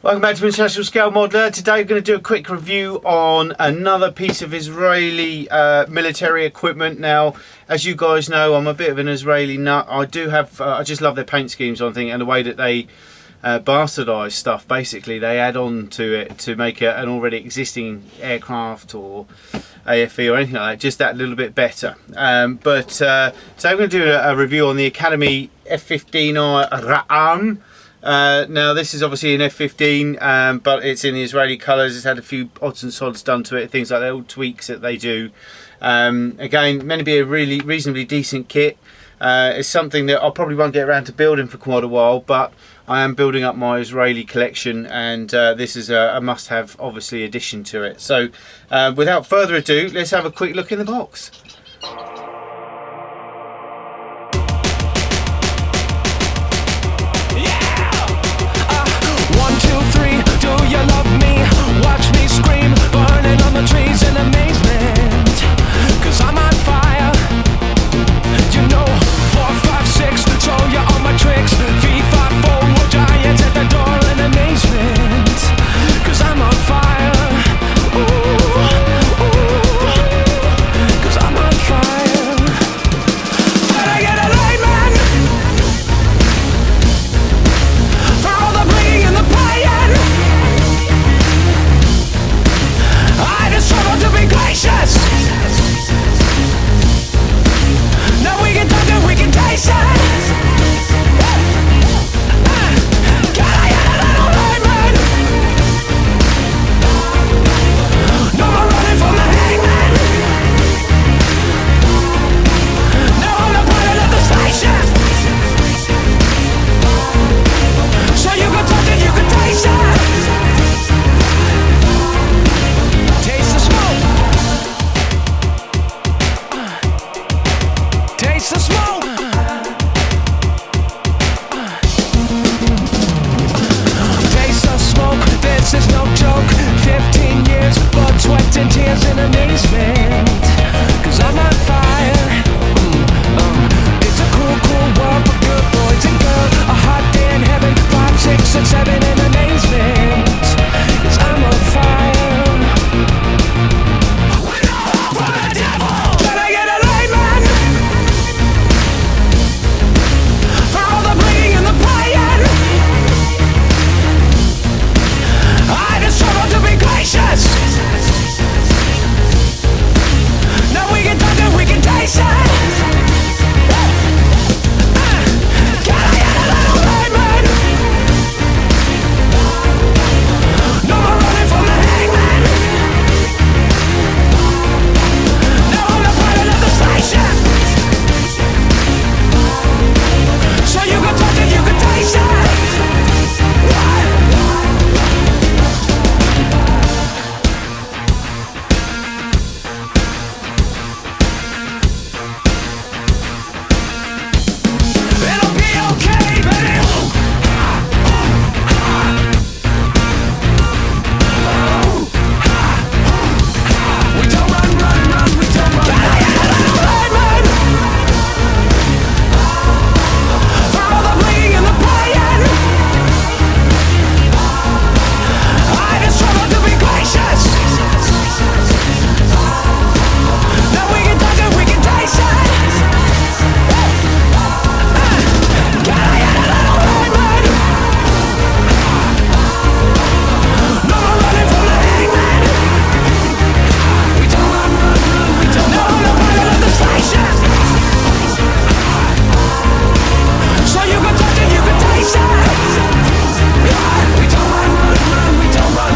Welcome back to International Scale Modeler. Today we're going to do a quick review on another piece of Israeli military equipment. Now, as you guys know, I'm a bit of an Israeli nut. I just love their paint schemes on things and the way that they bastardise stuff. Basically, they add on to it to make an already existing aircraft or AFE or anything like that, just that little bit better. So I'm going to do a review on the Academy F-15I Ra'am. Now this is obviously an F-15, but it's in the Israeli colours. It's had a few odds and sods done to it, things like that, all tweaks that they do. Again, meant to be a really reasonably decent kit. It's something that I probably won't get around to building for quite a while, but I am building up my Israeli collection, and this is a must-have, obviously, addition to it. So without further ado, let's have a quick look in the box. 1, 2, 3, do you love me? Watch me scream, burning on the trees in amazement. Cause I'm on fire. You know, 4, 5, 6, show you all my tricks. 3, 5, 4, more giants at the door in amazement. Cause I'm on fire. Ooh, ooh. Cause I'm on fire. Can I get a layman? For all the bleeding and the paying, I just struggle to be gracious. Now we can touch it, we can taste it. Can I get a little layman? No more running from the hangman. Now I'm the pilot of the spaceship. So you can touch it, you can taste it. Taste the smoke. Taste the smoke. Taste the smoke, this is no joke. 15 years, blood, sweat and tears in amazement. Cause I'm on fire. It's a cool, cool world for good boys and girls. A hot day in heaven, 5, 6 and 7 in amazement. Cause I'm on fire. We know for the devil. Can I get a layman? For all the bleeding and the paying, I just struggle to be gracious. Now we can touch it, we can taste it. Can I get a little layman? No more running from the hangman. Now I'm the pilot of the spaceship. So you can touch it, you can taste it. It'll be okay, baby. We don't run, we don't run. Can I get a little layman? For all the bleeding and the paying, I just struggle to be gracious. Now we can touch it, we can taste it. Can I get a little layman? No more running from the hangman. We don't run, we don't. Now I'm the pilot of the spaceship. So you can touch it, you can taste it. We don't run, we don't run.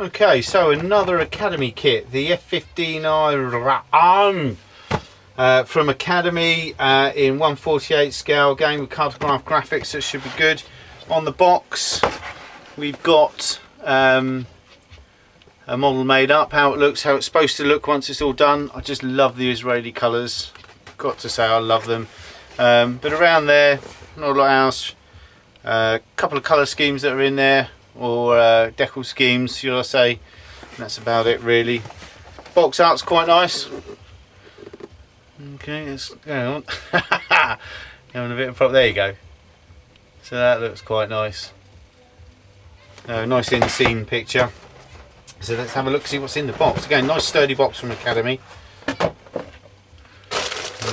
Okay, so another Academy kit, the F-15I Ra'am from Academy in 1/48 scale, again with cartograph graphics, that should be good. On the box we've got a model made up, how it looks, how it's supposed to look once it's all done. I just love the Israeli colours, got to say I love them. But around there, not a lot else. A couple of colour schemes that are in there, or decal schemes should I say, and that's about it really. box art's quite nice. Okay, let's go on. Having a bit of problem. There you go. So that looks quite nice. Nice in-scene picture. So let's have a look, see what's in the box. Again, nice sturdy box from Academy.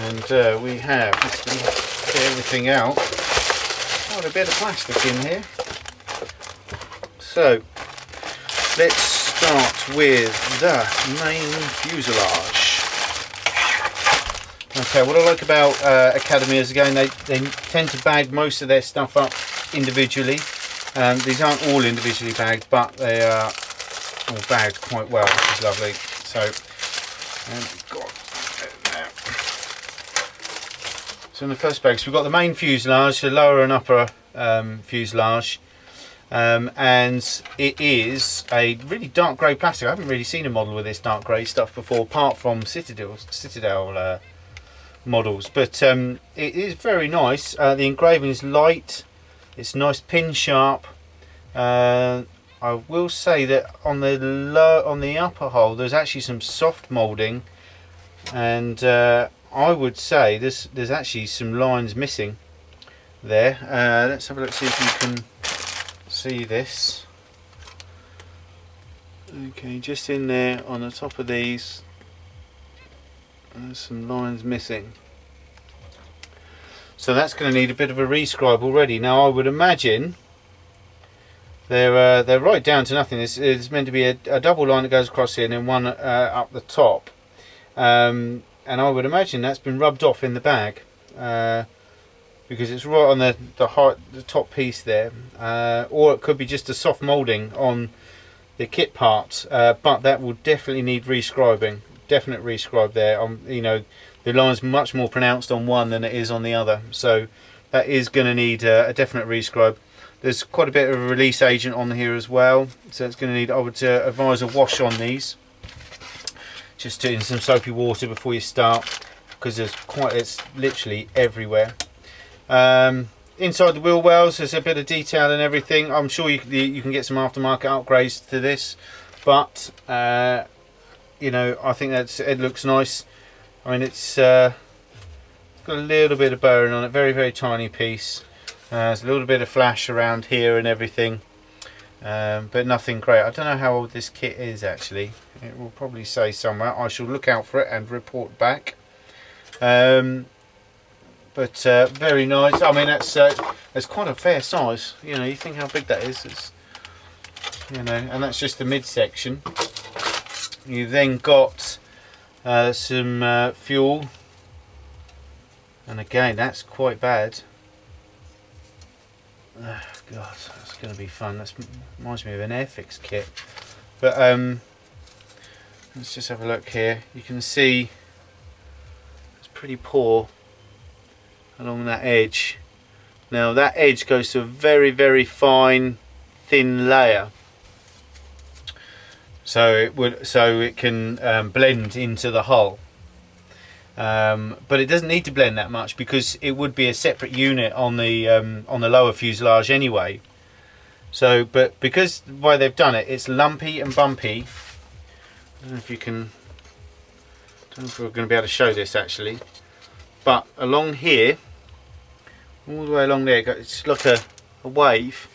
And we have, just to get everything out, quite a bit of plastic in here. So let's start with the main fuselage. Okay, what I like about Academy is, again, they tend to bag most of their stuff up individually. These aren't all individually bagged, but they are all bagged quite well, which is lovely. So, so in the first bag, so we've got the main fuselage, the lower and upper fuselage, and it is a really dark grey plastic. I haven't really seen a model with this dark grey stuff before, apart from Citadel models, but it is very nice. The engraving is light, it's nice pin sharp. I will say that on the upper hole there's actually some soft moulding, and I would say there's actually some lines missing there. Let's have a look, see if you can see this. Okay, just in there on the top of these, there's some lines missing. So that's going to need a bit of a rescribe already. Now I would imagine they're right down to nothing. It's meant to be a double line that goes across here and then one up the top. And I would imagine that's been rubbed off in the bag, because it's right on the top piece there. Or it could be just a soft moulding on the kit part, but that will definitely need rescribing. Definite rescribe there. You know, the line's much more pronounced on one than it is on the other, so that is going to need a definite rescribe. There's quite a bit of a release agent on here as well, so it's going to need, I would advise a wash on these, just in some soapy water before you start, because it's literally everywhere. Inside the wheel wells there's a bit of detail and everything. I'm sure you can get some aftermarket upgrades to this, but you know, I think it looks nice. I mean, it's got a little bit of burring on it, very, very tiny piece. There's a little bit of flash around here and everything, but nothing great. I don't know how old this kit is actually. It will probably say somewhere. I shall look out for it and report back. But very nice. I mean, that's quite a fair size. You know, you think how big that is. It's, you know, and that's just the midsection. You then got some fuel, and again that's quite bad. Oh, God, that's going to be fun. That reminds me of an Airfix kit. But let's just have a look here. You can see it's pretty poor along that edge. Now that edge goes to a very, very fine, thin layer. So it can blend into the hull, but it doesn't need to blend that much because it would be a separate unit on the lower fuselage anyway. So, but because the way they've done it, it's lumpy and bumpy. I don't know if you can. I don't know if we're going to be able to show this actually, but along here, all the way along there, it's like a wave.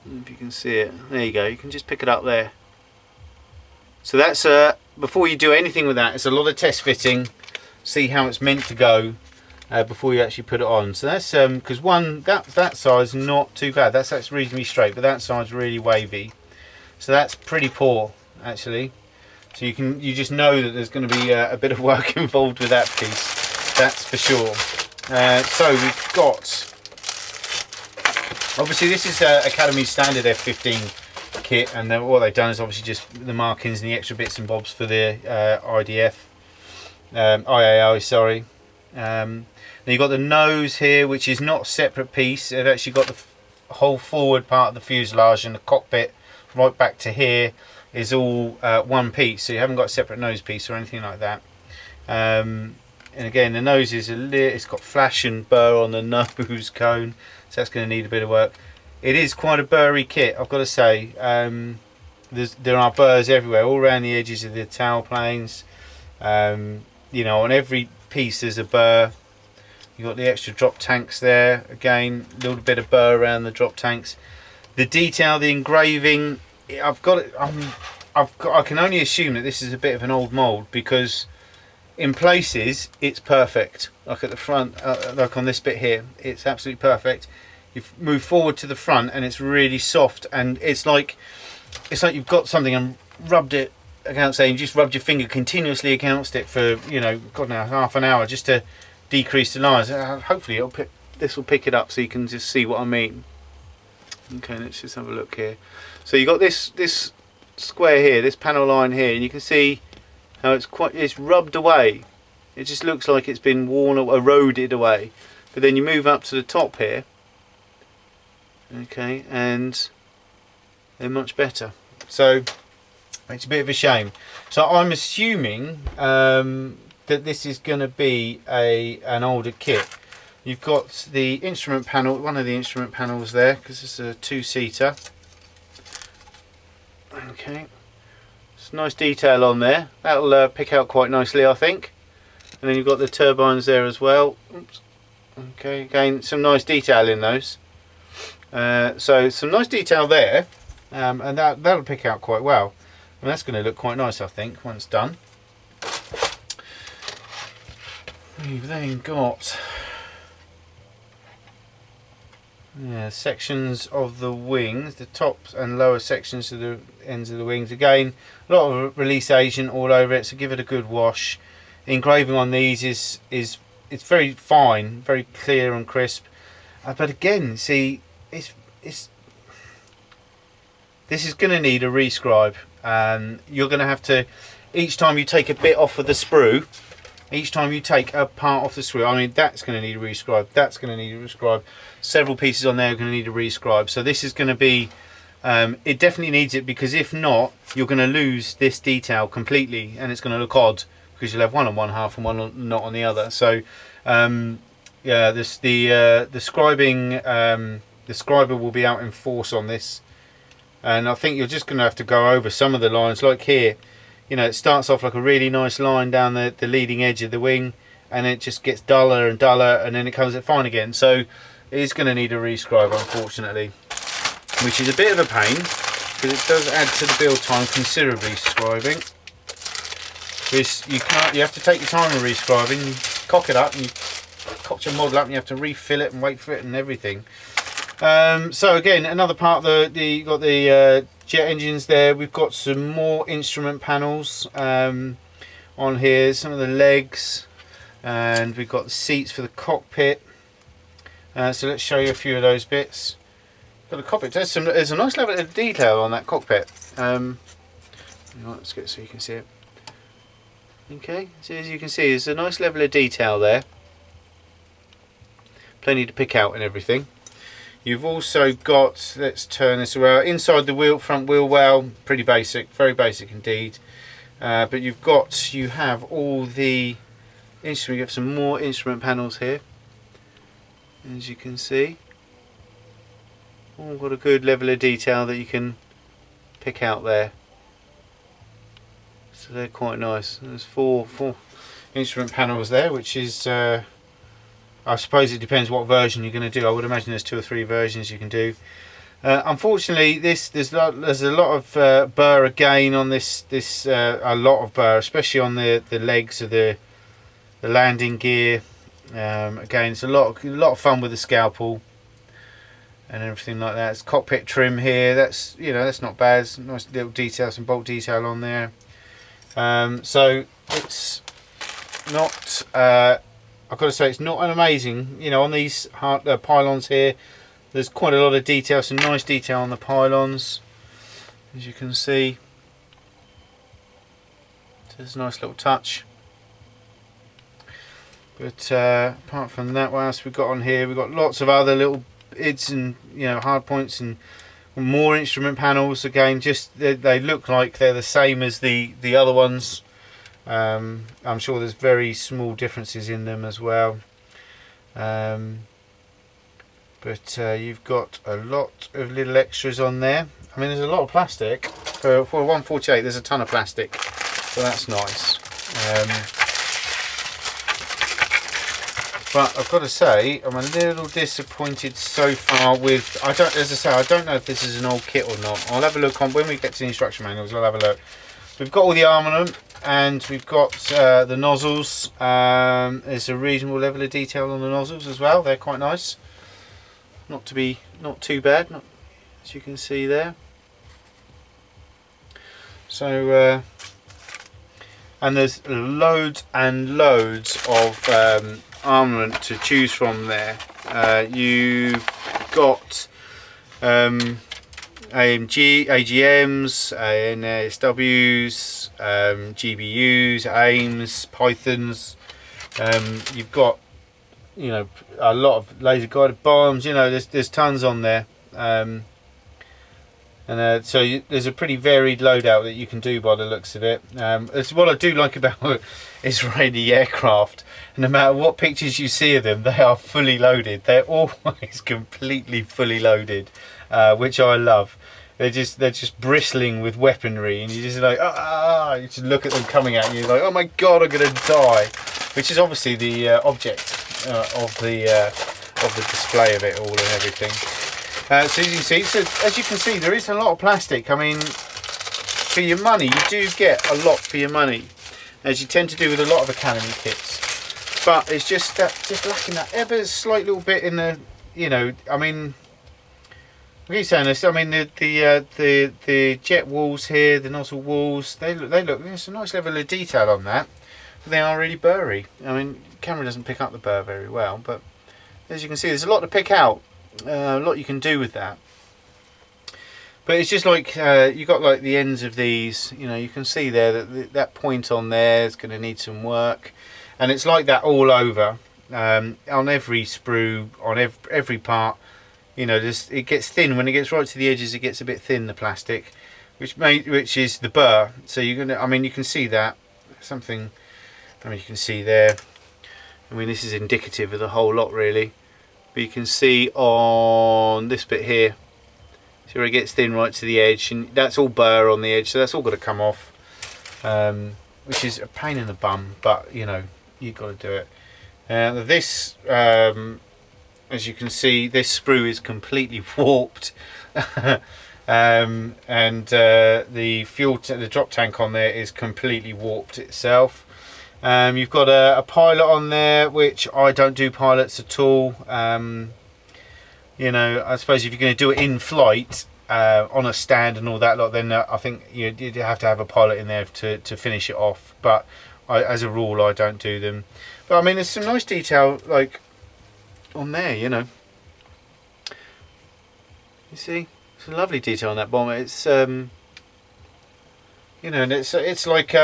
If you can see it, there you go, you can just pick it up there. So that's before you do anything with that, it's a lot of test fitting, see how it's meant to go before you actually put it on. So that's because that side's not too bad, that's reasonably straight, but that side's really wavy, so that's pretty poor actually. So you just know that there's going to be a bit of work involved with that piece, that's for sure. So we've got, obviously this is Academy's standard F-15 kit, and what they've done is obviously just the markings and the extra bits and bobs for the IAI, sorry. Then you've got the nose here, which is not a separate piece. They've actually got the whole forward part of the fuselage, and the cockpit right back to here is all one piece, so you haven't got a separate nose piece or anything like that. And again, the nose is it's got flash and burr on the nose cone, so that's going to need a bit of work. It is quite a burry kit, I've got to say. there are burrs everywhere, all around the edges of the tail planes. You know, on every piece there's a burr. You've got the extra drop tanks there. Again, a little bit of burr around the drop tanks. The detail, the engraving, I've got it. I can only assume that this is a bit of an old mould, because in places it's perfect. Like at the front, like on this bit here, it's absolutely perfect. You move forward to the front and it's really soft, and it's like you've got something and rubbed it against it, and just rubbed your finger continuously against it for, you know, God knows, half an hour just to decrease the lines. Hopefully this will pick it up so you can just see what I mean. Okay, let's just have a look here. So you got this square here, this panel line here, and you can see how it's rubbed away. It just looks like it's been worn or eroded away. But then you move up to the top here, okay, and they're much better. So it's a bit of a shame. So I'm assuming that this is going to be an older kit. You've got the instrument panel, one of the instrument panels there, because it's a two-seater. Okay, it's nice detail on there. That'll pick out quite nicely, I think. And then you've got the turbines there as well. Oops. Okay, again, some nice detail in those. So some nice detail there, and that'll pick out quite well. And that's going to look quite nice, I think, once done. We've then got sections of the wings, the tops and lower sections of the ends of the wings. Again, a lot of release agent all over it, so give it a good wash. The engraving on these is it's very fine, very clear and crisp. But again, see, this is going to need a rescribe. You're going to have to, each time you take a bit off of the sprue, each time you take a part off the sprue, I mean, that's going to need a rescribe, that's going to need a rescribe, several pieces on there are going to need a rescribe. So this is going to be, it definitely needs it, because if not, you're going to lose this detail completely, and it's going to look odd, because you'll have one on one half and one not on the other. So yeah, the scribing, the scriber will be out in force on this, and I think you're just going to have to go over some of the lines, like here. You know, it starts off like a really nice line down the leading edge of the wing, and it just gets duller and duller, and then it comes at fine again. So it is going to need a rescribe, unfortunately, which is a bit of a pain, because it does add to the build time considerably, scribing. You have to take your time with rescribing. You cock it up, and you cock your model up, and you have to refill it and wait for it and everything. So again, another part of you've got the jet engines there. We've got some more instrument panels on here, some of the legs, and we've got the seats for the cockpit. So let's show you a few of those bits. Got the cockpit. There's a nice level of detail on that cockpit. Let's get so you can see it. Okay, so as you can see, there's a nice level of detail there. Plenty to pick out and everything. You've also got, let's turn this around, inside the front wheel well, pretty basic, very basic indeed. But you have all the instrument, you have some more instrument panels here, as you can see. All got a good level of detail that you can pick out there. So they're quite nice. There's four instrument panels there, which is, I suppose it depends what version you're going to do. I would imagine there's 2 or 3 versions you can do. Unfortunately, there's a lot of burr again on this. A lot of burr, especially on the legs of the landing gear. Again, it's a lot of fun with the scalpel and everything like that. It's cockpit trim here. That's not bad. It's nice little detail, some bolt detail on there. So it's not. I've got to say, it's not an amazing, on these pylons here, there's quite a lot of detail, some nice detail on the pylons, as you can see. So there's a nice little touch. But apart from that, what else we've got on here? We've got lots of other little ids and hard points, and more instrument panels. Again, just they look like they're the same as the other ones. I'm sure there's very small differences in them as well, but you've got a lot of little extras on there. I mean, there's a lot of plastic. For a 148, there's a ton of plastic, so that's nice. But I've got to say, I'm a little disappointed so far with, as I say, I don't know if this is an old kit or not. I'll have a look on, when we get to the instruction manuals, I'll have a look. We've got all the armament, and we've got the nozzles. There's a reasonable level of detail on the nozzles as well. They're quite nice. Not too bad, as you can see there. So, and there's loads and loads of armament to choose from there. You've got AMG, AGMs, NSWs, GBUs, AIMs, Pythons. You've got, you know, a lot of laser guided bombs. You know, there's tons on there. So there's a pretty varied loadout that you can do by the looks of it. It's what I do like about Israeli aircraft. No matter what pictures you see of them, they are fully loaded. They're always completely fully loaded, which I love. They're just bristling with weaponry, and you just like you just look at them coming at you like, oh my god, I'm gonna die. Which is obviously the object of the display of it all and everything. So as you can see, there is a lot of plastic. I mean, for your money, you do get a lot for your money, as you tend to do with a lot of Academy kits. But it's just lacking that ever slight little bit in the, you know, I mean, what are you saying this? I mean, the jet walls here, the nozzle walls, they look. There's a nice level of detail on that, but they are really burry. I mean, the camera doesn't pick up the burr very well, but as you can see, there's a lot to pick out. A lot you can do with that, but it's just like you got like the ends of these, you know, you can see there that point on there is going to need some work, and it's like that all over on every sprue, on every part. You know, it gets thin when it gets right to the edges. It gets a bit thin, the plastic, which is the burr. So you're gonna, I mean, you can see that something. I mean, you can see there. I mean, this is indicative of the whole lot, really. But you can see on this bit here, see where it gets thin right to the edge, and that's all burr on the edge, so that's all got to come off, which is a pain in the bum, but you know, you've got to do it. This, as you can see, this sprue is completely warped, and the drop tank on there is completely warped itself. You've got a pilot on there, which I don't do pilots at all. You know, I suppose if you're going to do it in flight on a stand and all that lot, then I think you'd have to have a pilot in there to finish it off. But as a rule, I don't do them. But I mean, there's some nice detail like on there. You know, you see, it's a lovely detail on that bomber. It's you know, and it's like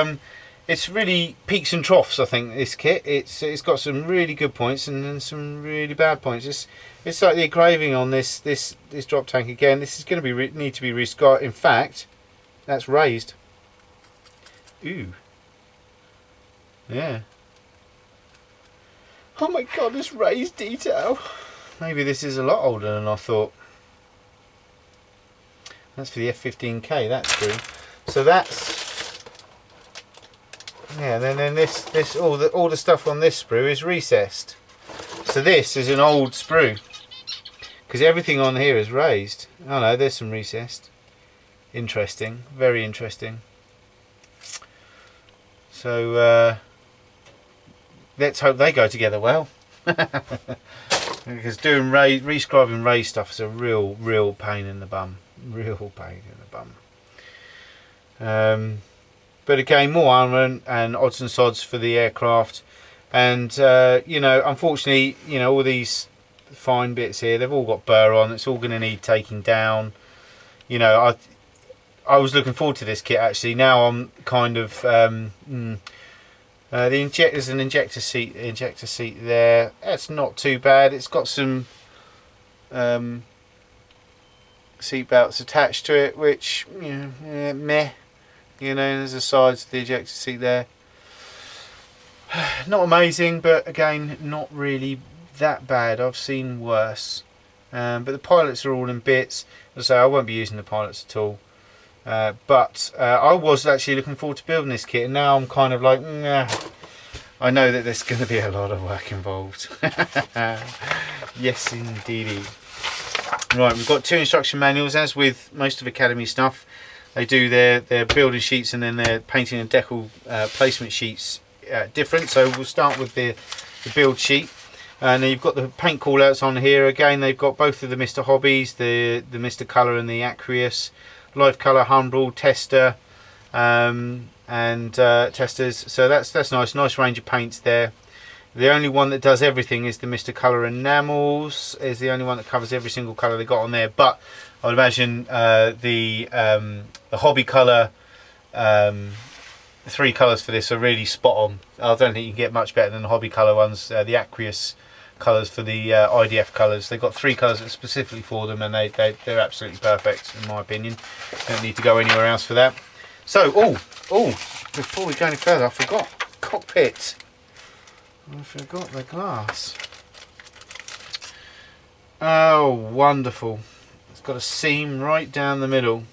it's really peaks and troughs. I think this kit, it's got some really good points and then some really bad points. It's like the engraving on this drop tank again. This is going to need to be rescarred. In fact, that's raised. Ooh, yeah. Oh my god, this raised detail. Maybe this is a lot older than I thought. That's for the F-15I, that's true. So that's. Yeah, and then this all the stuff on this sprue is recessed. So this is an old sprue, because everything on here is raised. Oh no, there's some recessed. Interesting, very interesting. So let's hope they go together well. Because doing rescribing raised stuff is a real pain in the bum. Real pain in the bum. But again, more armament and odds and sods for the aircraft, and you know, unfortunately, you know, all these fine bits here, they've all got burr on. It's all going to need taking down. You know, I was looking forward to this kit actually. Now I'm kind of there's an injector seat there. That's not too bad. It's got some seat belts attached to it, which, you know, meh. You know, there's the sides of the ejector seat there. Not amazing, but again, not really that bad. I've seen worse. But the pilots are all in bits. As I say, I won't be using the pilots at all. But I was actually looking forward to building this kit, and now I'm kind of like, nah, I know that there's going to be a lot of work involved. Yes, indeedy. Right, we've got 2 instruction manuals. As with most of Academy stuff, they do their building sheets and then their painting and decal placement sheets different. So we'll start with the build sheet. And then you've got the paint call outs on here. Again, they've got both of the Mr. Hobbies, the Mr. Colour and the Aqueous, Live Colour, Humbrol, Tester, and testers. So that's nice range of paints there. The only one that does everything is the Mr. Colour Enamels. Is the only one that covers every single colour they got on there. But I would imagine the Hobby Colour, 3 colours for this are really spot on. I don't think you can get much better than the Hobby Colour ones. The Aqueous colours for the IDF colours. They've got 3 colours specifically for them, and they're absolutely perfect in my opinion. Don't need to go anywhere else for that. So, before we go any further, I forgot cockpit. I forgot the glass. Oh, wonderful. It's got a seam right down the middle.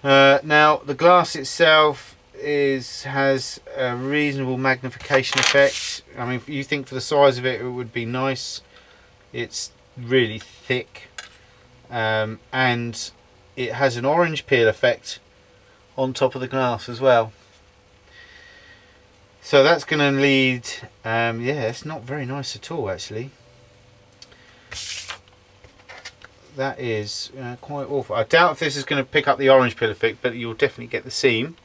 Now, the glass itself has a reasonable magnification effect. I mean, if you think for the size of it, it would be nice. It's really thick. And it has an orange peel effect on top of the glass as well. So that's going to lead, yeah, it's not very nice at all actually. That is quite awful. I doubt if this is going to pick up the orange peel effect, but you'll definitely get the seam.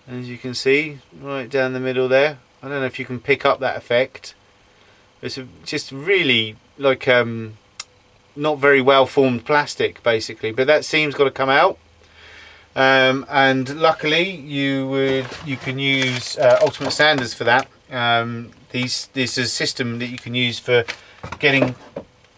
As you can see, right down the middle there. I don't know if you can pick up that effect. It's just really like not very well formed plastic basically, but that seam's got to come out. And luckily you can use ultimate sanders for that. This is a system that you can use for getting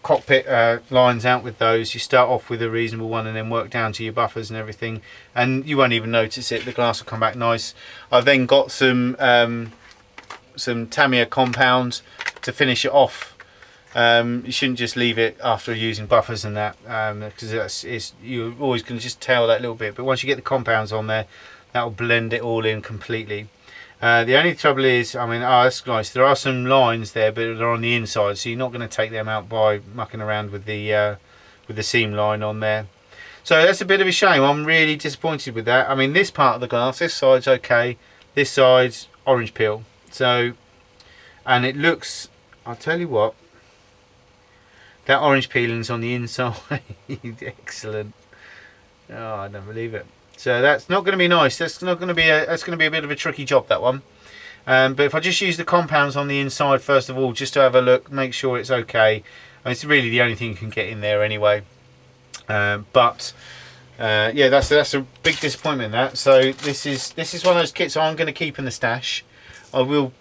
cockpit lines out with those. You start off with a reasonable one and then work down to your buffers and everything, and you won't even notice it. The glass will come back nice. I've then got some Tamiya compound to finish it off. You shouldn't just leave it after using buffers and that, because you're always going to just tail that little bit, but once you get the compounds on there, that will blend it all in completely. The only trouble is, I mean, that's nice, there are some lines there, but they're on the inside, so you're not going to take them out by mucking around with the seam line on there. So that's a bit of a shame. I'm really disappointed with that. I mean, this part of the glass, this side's okay, this side's orange peel. So, and it looks, I'll tell you what, that orange peeling's on the inside. Excellent. Oh, I don't believe it. So that's not going to be nice. That's going to be a bit of a tricky job, that one. But if I just use the compounds on the inside first of all, just to have a look, make sure it's okay. And it's really the only thing you can get in there anyway. Yeah, that's a big disappointment. That. So this is one of those kits I'm going to keep in the stash. I will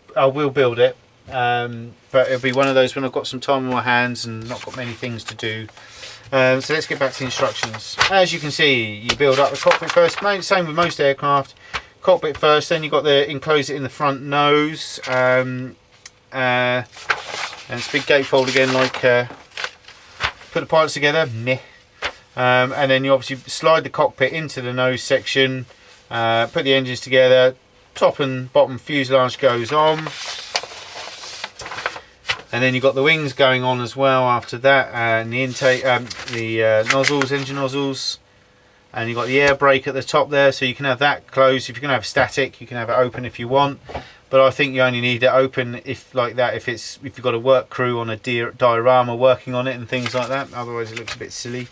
build it. But it'll be one of those when I've got some time on my hands and not got many things to do. So let's get back to the instructions. As you can see, you build up the cockpit first. Same with most aircraft. Cockpit first, then you've got the enclose it in the front nose, and it's a big gatefold again, like put the pilots together, meh. And then you obviously slide the cockpit into the nose section, put the engines together, top and bottom fuselage goes on. And then you've got the wings going on as well after that, and the intake, nozzles, engine nozzles, and you've got the air brake at the top there, so you can have that closed. If you're going to have static, you can have it open if you want, but I think you only need it open if you've got a work crew on a diorama working on it and things like that. Otherwise, it looks a bit silly.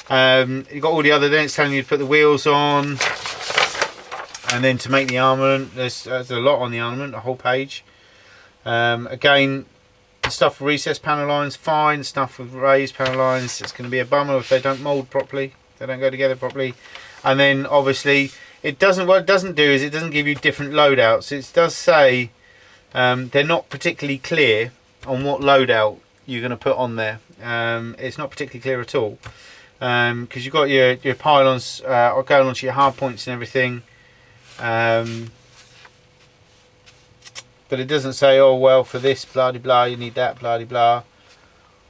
You've got all the other. Then it's telling you to put the wheels on, and then to make the armament. There's a lot on the armament, a whole page. Again. Stuff with recessed panel lines, fine. Stuff with raised panel lines, it's going to be a bummer if they don't mould properly, if they don't go together properly. And then obviously what it doesn't do is it doesn't give you different loadouts. It does say they're not particularly clear on what loadout you're going to put on there. It's not particularly clear at all, because you've got your pylons going onto your hard points and everything. But it doesn't say, oh well, for this blah de blah you need that blah de blah.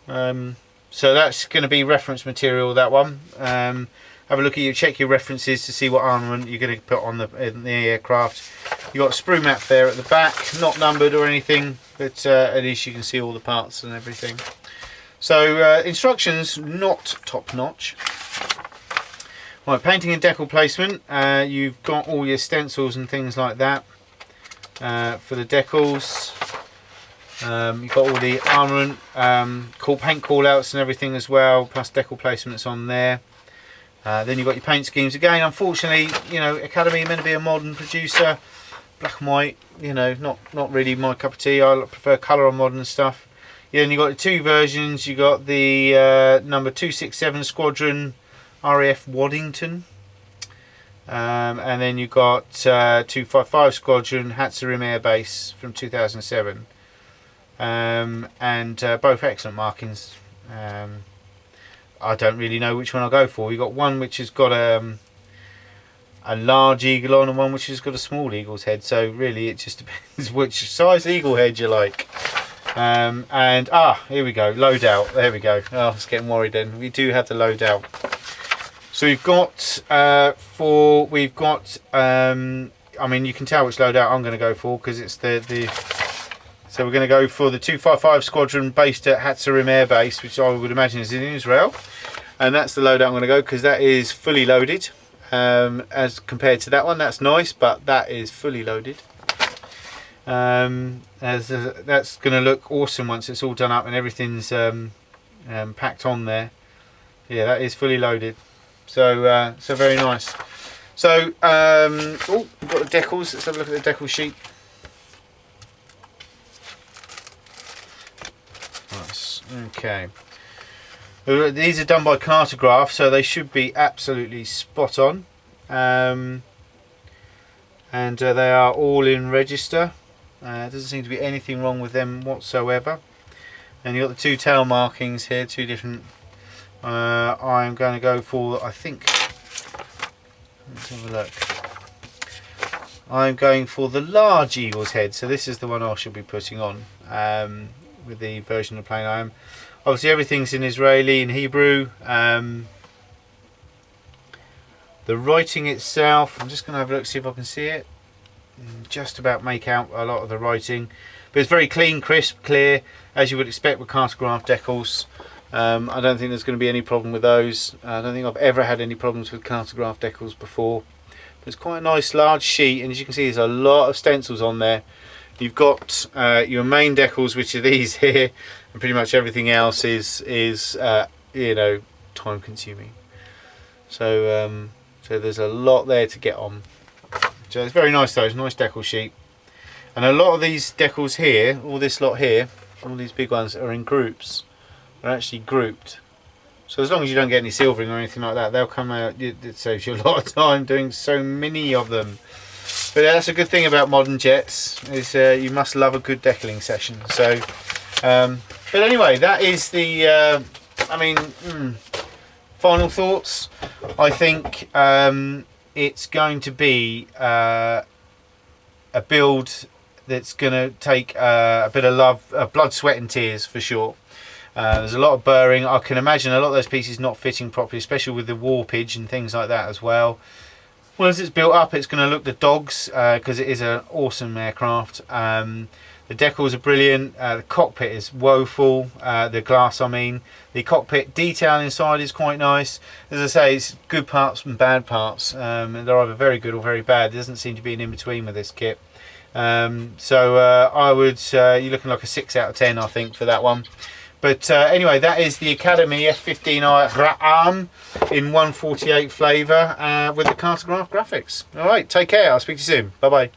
So that's going to be reference material, that one. have a look at check your references to see what armament you're going to put on in the aircraft. You've got a sprue map there at the back, not numbered or anything, but at least you can see all the parts and everything. So instructions not top notch. Right, painting and decal placement. You've got all your stencils and things like that for the decals. You've got all the armament, paint call outs and everything as well, plus decal placements on there. Then you've got your paint schemes. Again, unfortunately, you know, Academy are meant to be a modern producer. Black and white, you know, not really my cup of tea. I prefer colour on modern stuff. Yeah, and you've got the two versions. You've got the number 267 Squadron RAF Waddington. And then you've got 255 Squadron Hatzerim Air Base from 2007. And both excellent markings. I don't really know which one I'll go for. You've got one which has got a large eagle on and one which has got a small eagle's head. So really it just depends which size eagle head you like. And here we go, loadout. There we go. Oh, I was getting worried then. We do have the loadout. So we've got I mean, you can tell which loadout I'm going to go for because it's so we're going to go for the 255 Squadron based at Hatzerim Air Base, which I would imagine is in Israel, and that's the loadout I'm going to go because that is fully loaded. As compared to that one, that's nice, but that is fully loaded. That's going to look awesome once it's all done up and everything's packed on there. Yeah, that is fully loaded. So so very nice. So oh, we've got the decals. Let's have a look at the decal sheet. Nice. Okay. These are done by Cartograph, so they should be absolutely spot on. And they are all in register. Doesn't seem to be anything wrong with them whatsoever. And you've got the two tail markings here, two different. I'm going to go for, I think, let's have a look. I'm going for the large eagle's head, so this is the one I should be putting on with the version of the plane I am. Obviously everything's in Israeli and Hebrew. The writing itself, I'm just going to have a look, see if I can see it. Just about make out a lot of the writing, but it's very clean, crisp, clear, as you would expect with Cartograph decals. I don't think there's going to be any problem with those. I don't think I've ever had any problems with Cartograph decals before. But it's quite a nice large sheet, and as you can see there's a lot of stencils on there. You've got your main decals, which are these here, and pretty much everything else is you know, time consuming. So so there's a lot there to get on. So it's very nice though, it's a nice decal sheet. And a lot of these decals here, all this lot here, all these big ones are in groups. They're actually grouped. So as long as you don't get any silvering or anything like that, they'll come out. It saves you a lot of time doing so many of them. But that's a good thing about modern jets, is you must love a good decaling session. So, but anyway, that is the, I mean, final thoughts. I think it's going to be a build that's going to take a bit of love, blood, sweat and tears for sure. There's a lot of burring. I can imagine a lot of those pieces not fitting properly, especially with the warpage and things like that as well. Once it's built up, it's going to look the dogs because it is an awesome aircraft. The decals are brilliant. The cockpit is woeful. The glass, I mean. The cockpit detail inside is quite nice. As I say, it's good parts and bad parts. And they're either very good or very bad. There doesn't seem to be an in-between with this kit. So I would, you're looking like a 6 out of 10, I think, for that one. But anyway, that is the Academy F-15I Ra'am in 148 flavour with the Cartograph graphics. All right, take care. I'll speak to you soon. Bye-bye.